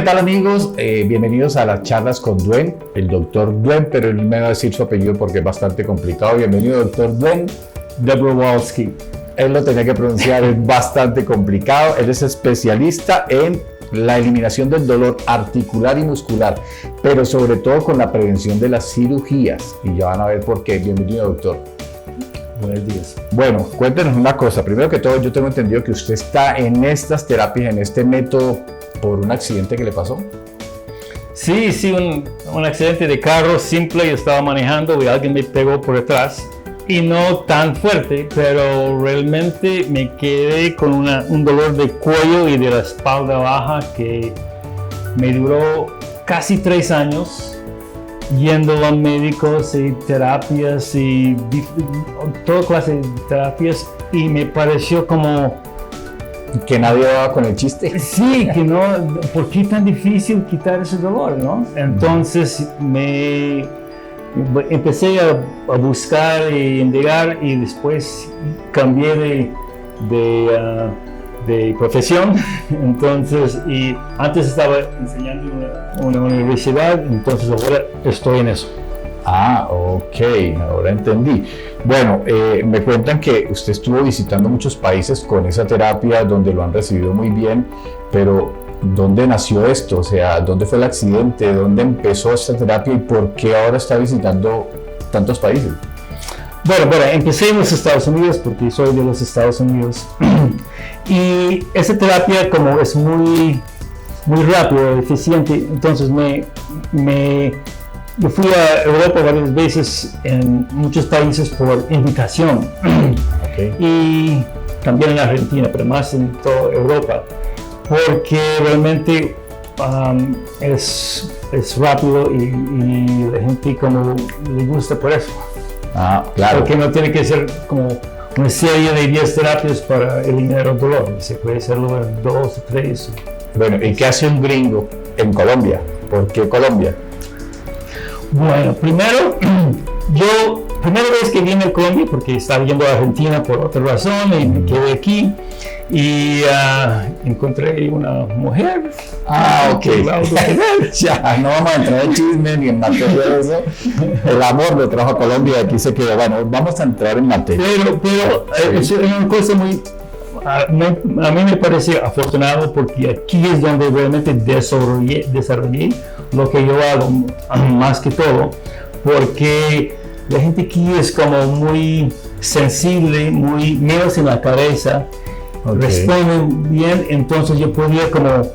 ¿qué tal amigos? Bienvenidos a las charlas con Duen, el doctor Duen, pero él me va a decir su apellido porque es bastante complicado. Bienvenido, doctor Duen Dobrowolski. Él lo tenía que pronunciar, es bastante complicado. Él es especialista en la eliminación del dolor articular y muscular, pero sobre todo con la prevención de las cirugías. Y ya van a ver por qué. Bienvenido, doctor. Buenos días. Bueno, cuéntenos una cosa. Primero que todo, yo tengo entendido que usted está en estas terapias, en este método, por un accidente que le pasó. Sí, un accidente de carro simple. Yo estaba manejando y alguien me pegó por detrás. Y no tan fuerte, pero realmente me quedé con un dolor de cuello y de la espalda baja que me duró casi 3 años. Yendo a médicos y terapias y toda clase de terapias, y me pareció como que nadie daba con el chiste. Sí, que no, ¿por qué tan difícil quitar ese dolor, no? Entonces empecé a buscar y investigar, y después cambié de profesión. Entonces, y antes estaba enseñando en una universidad, entonces ahora estoy en eso. Ah, ok, ahora entendí. Bueno, me cuentan que usted estuvo visitando muchos países con esa terapia donde lo han recibido muy bien, pero ¿dónde nació esto? O sea, ¿dónde fue el accidente? ¿Dónde empezó esta terapia y por qué ahora está visitando tantos países? Bueno, empecé en los Estados Unidos porque soy de los Estados Unidos. Y esa terapia, como es muy rápido, eficiente, entonces yo fui a Europa varias veces, en muchos países por invitación. Okay. Y también en Argentina, pero más en toda Europa, porque realmente es rápido y la gente como le gusta por eso. Ah, claro. Porque no tiene que ser como una serie de 10 terapias para eliminar el dolor. Se puede hacerlo en 2 o 3. Bueno, ¿y qué hace un gringo en Colombia? ¿Por qué Colombia? Bueno, primera vez que vine a Colombia, porque estaba yendo a Argentina por otra razón y me quedé aquí, y encontré una mujer. Ah, ok. Ya, no vamos a entrar en chisme ni en materia de eso. El amor lo trajo a Colombia y aquí se quedó. Bueno, vamos a entrar en materia. Pero es una cosa muy... A mí me parece afortunado, porque aquí es donde realmente desarrollé lo que yo hago más que todo, porque la gente aquí es como muy sensible, muy menos en la cabeza, responden bien, entonces yo podía como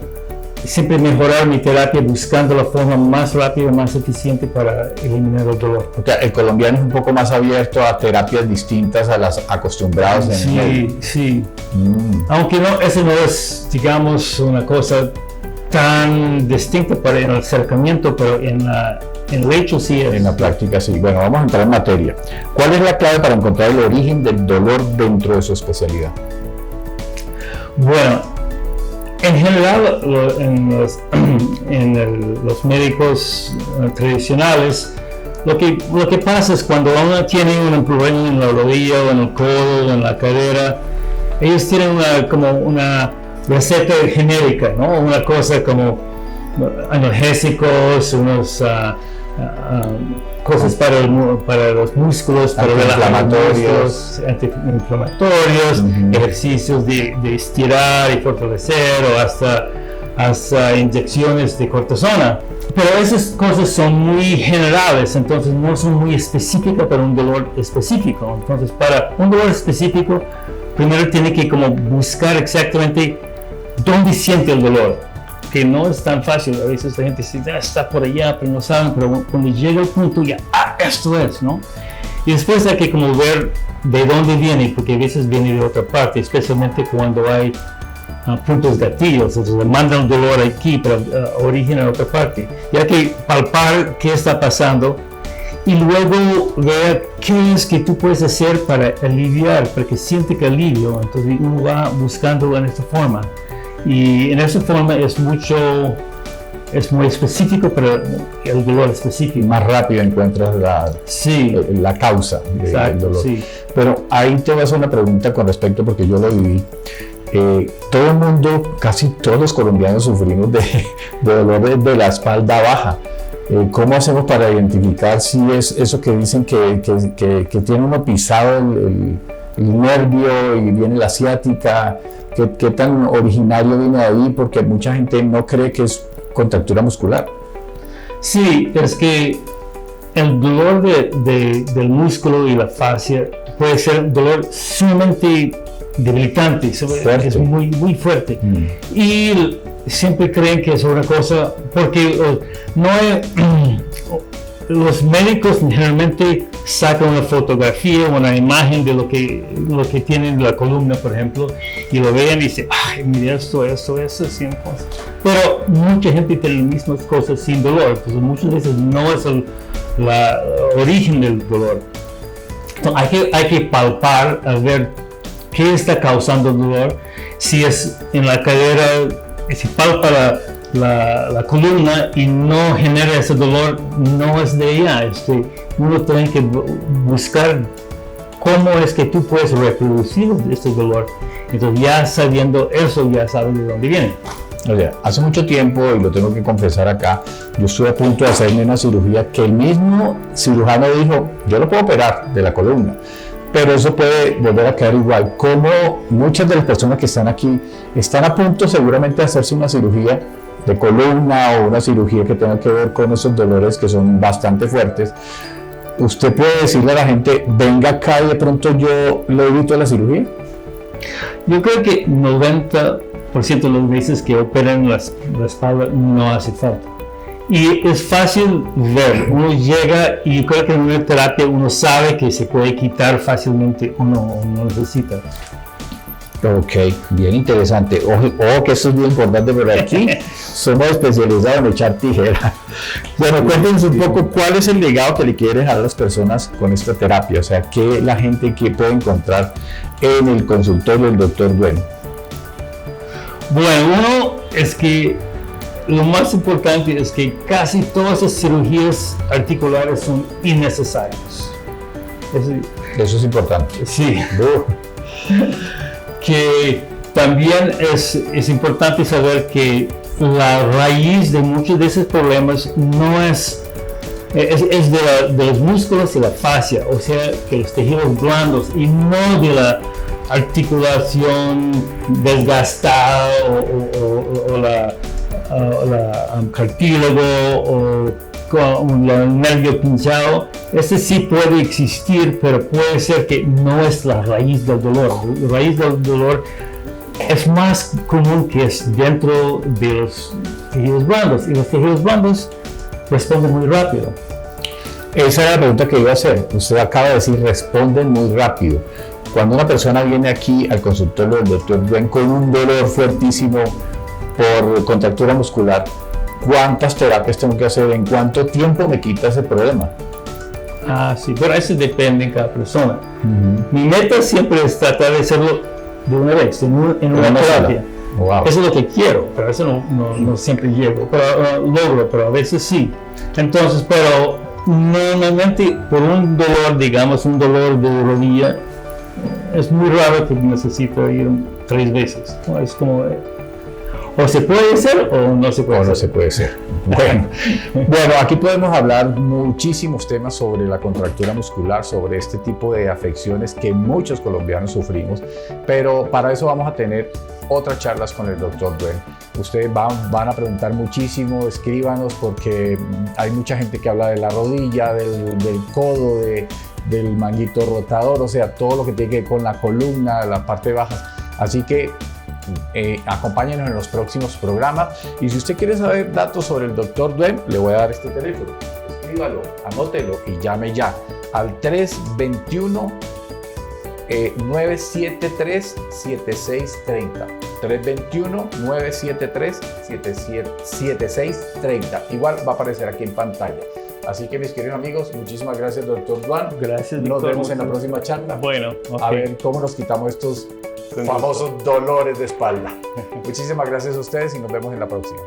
siempre mejorar mi terapia buscando la forma más rápida, más eficiente para eliminar el dolor. O sea, el colombiano es un poco más abierto a terapias distintas a las acostumbradas en el medio. Sí. Aunque eso no es, digamos, una cosa tan distinta para el acercamiento, pero en el hecho sí es. En la práctica sí. Bueno, vamos a entrar en materia. ¿Cuál es la clave para encontrar el origen del dolor dentro de su especialidad? Bueno, en general, en los médicos tradicionales, lo que pasa es cuando uno tiene un problema en la rodilla o en el codo o en la cadera, ellos tienen una receta genérica, ¿no? Una cosa como analgésicos, unos cosas para los músculos, para antiinflamatorios, ejercicios de estirar y fortalecer, o hasta inyecciones de cortisona. Pero esas cosas son muy generales, entonces no son muy específicas para un dolor específico. Entonces, para un dolor específico, primero tiene que como buscar exactamente dónde siente el dolor, que no es tan fácil. A veces la gente dice, está por allá, pero no saben, pero cuando llega el punto ya, esto es, ¿no? Y después hay que como ver de dónde viene, porque a veces viene de otra parte, especialmente cuando hay puntos gatillos, entonces le mandan el dolor aquí, pero origen en otra parte. Y hay que palpar qué está pasando y luego ver qué es que tú puedes hacer para aliviar, para que siente que alivio. Entonces uno va buscando en esta forma. Y en esa forma es muy específico, pero el dolor específico. Más rápido encuentras la causa del dolor. Sí. Pero ahí te voy a hacer una pregunta con respecto, porque yo lo viví. todo el mundo, casi todos los colombianos sufrimos de dolor de la espalda baja. ¿Cómo hacemos para identificar si es eso que dicen que tiene uno pisado el nervio y viene la ciática? ¿Qué tan originario viene de ahí? Porque mucha gente no cree que es contractura muscular. Sí, es que el dolor del músculo y la fascia puede ser un dolor sumamente debilitante, es muy, muy fuerte. Y siempre creen que es una cosa, porque los médicos generalmente sacan una fotografía o una imagen de lo que tiene en la columna, por ejemplo, y lo ven y dicen, ay, mira esto, sin cosas. Pero mucha gente tiene las mismas cosas sin dolor, entonces muchas veces no es el origen del dolor. Entonces hay que palpar a ver qué está causando el dolor. Si es en la cadera, si palpa la columna y no genera ese dolor, no es de ella. Uno tiene que buscar cómo es que tú puedes reproducir este dolor. Entonces ya sabiendo eso, ya sabes de dónde viene. Oye, hace mucho tiempo, y lo tengo que confesar acá, yo estuve a punto de hacerme una cirugía que el mismo cirujano dijo, yo lo puedo operar de la columna, pero eso puede volver a quedar igual. Como muchas de las personas que están aquí están a punto seguramente de hacerse una cirugía de columna o una cirugía que tenga que ver con esos dolores que son bastante fuertes, ¿usted puede decirle a la gente, venga acá y de pronto yo le evito la cirugía? Yo creo que 90% de las veces que operan la espalda no hace falta. Y es fácil ver, uno llega y yo creo que en una terapia uno sabe que se puede quitar fácilmente o no necesita. Ok, bien interesante. Ojo que eso es bien importante, pero aquí somos especializados en echar tijera. Bueno, cuéntenos un poco cuál es el legado que le quiere dejar a las personas con esta terapia, o sea, qué la gente que puede encontrar en el consultorio del Dr. Duen. Bueno, uno es que lo más importante es que casi todas las cirugías articulares son innecesarias. Eso es importante. Sí. Que también es importante saber que la raíz de muchos de esos problemas no es de los músculos y la fascia, o sea, que los tejidos blandos y no de la articulación desgastada o la cartílago o con el nervio pinchado. Este sí puede existir, pero puede ser que no es la raíz del dolor. La raíz del dolor es más común que es dentro de los tejidos blandos, y los tejidos blandos responden muy rápido. Esa era la pregunta que iba a hacer. Usted acaba de decir, responden muy rápido. Cuando una persona viene aquí al consultorio del Dr. Duen con un dolor fuertísimo por contractura muscular, ¿cuántas terapias tengo que hacer? ¿En cuánto tiempo me quita ese problema? Sí, pero eso depende de cada persona. Mi meta siempre es tratar de hacerlo de una vez, en una terapia. Wow. Eso es lo que quiero, pero eso no siempre llego, pero logro, pero a veces sí. Entonces, pero normalmente por un dolor, digamos un dolor de rodilla, es muy raro que necesite ir 3 veces. ¿No? Es como, o se puede hacer o no se puede hacer. No se puede hacer. Bueno, aquí podemos hablar muchísimos temas sobre la contractura muscular, sobre este tipo de afecciones que muchos colombianos sufrimos, pero para eso vamos a tener otras charlas con el Dr. Duen. Ustedes van a preguntar muchísimo, escríbanos, porque hay mucha gente que habla de la rodilla, del codo, del manguito rotador, o sea, todo lo que tiene que ver con la columna, la parte baja. Así que acompáñenos en los próximos programas, y si usted quiere saber datos sobre el Dr. Duen, le voy a dar este teléfono. Escríbalo, anótelo y llame ya al 321 973-7630. 321-973-7630. Igual va a aparecer aquí en pantalla. Así que, mis queridos amigos, muchísimas gracias, Dr. Duen. Gracias. Nos vemos en la próxima charla. Bueno, okay. A ver cómo nos quitamos estos famosos dolores de espalda. Muchísimas gracias a ustedes y nos vemos en la próxima.